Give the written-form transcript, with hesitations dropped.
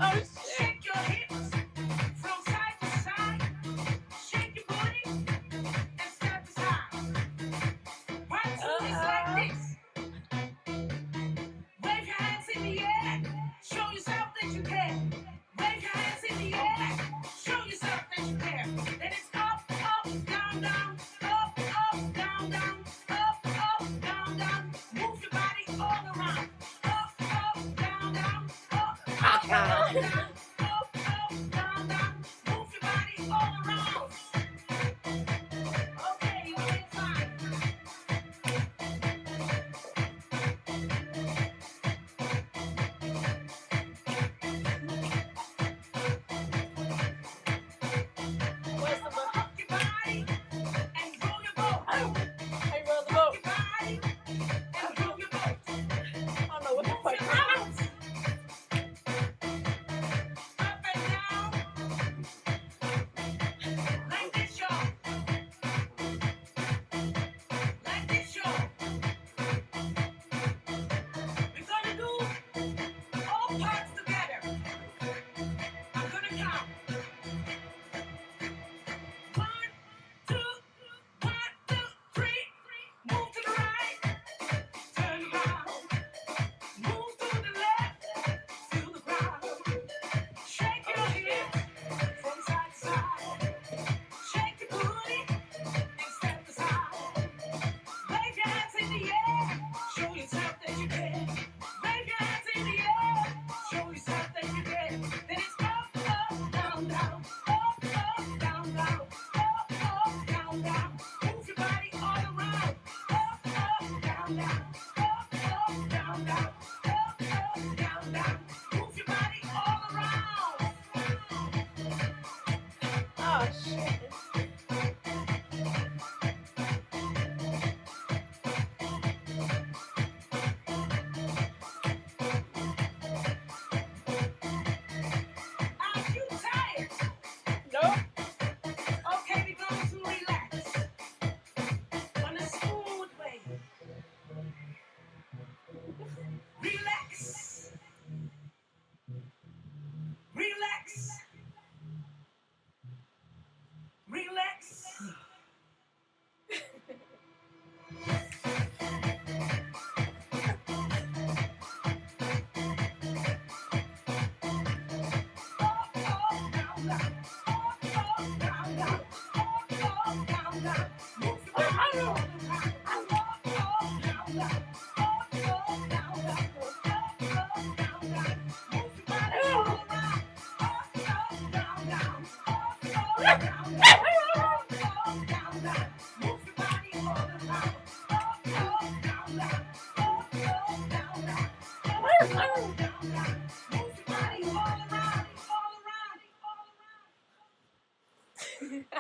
Oh shit. Shake your hips from side to side. Shake your booty and step aside. 1, 2 is like this. Wave your hands in the air. Show yourself that you care. Wave your hands in the air. Show yourself that you care. Then it's up, up, down, down, up, up, down, down, up, up, down, down. Move your body all around. Up, up, down, down, up, up, down.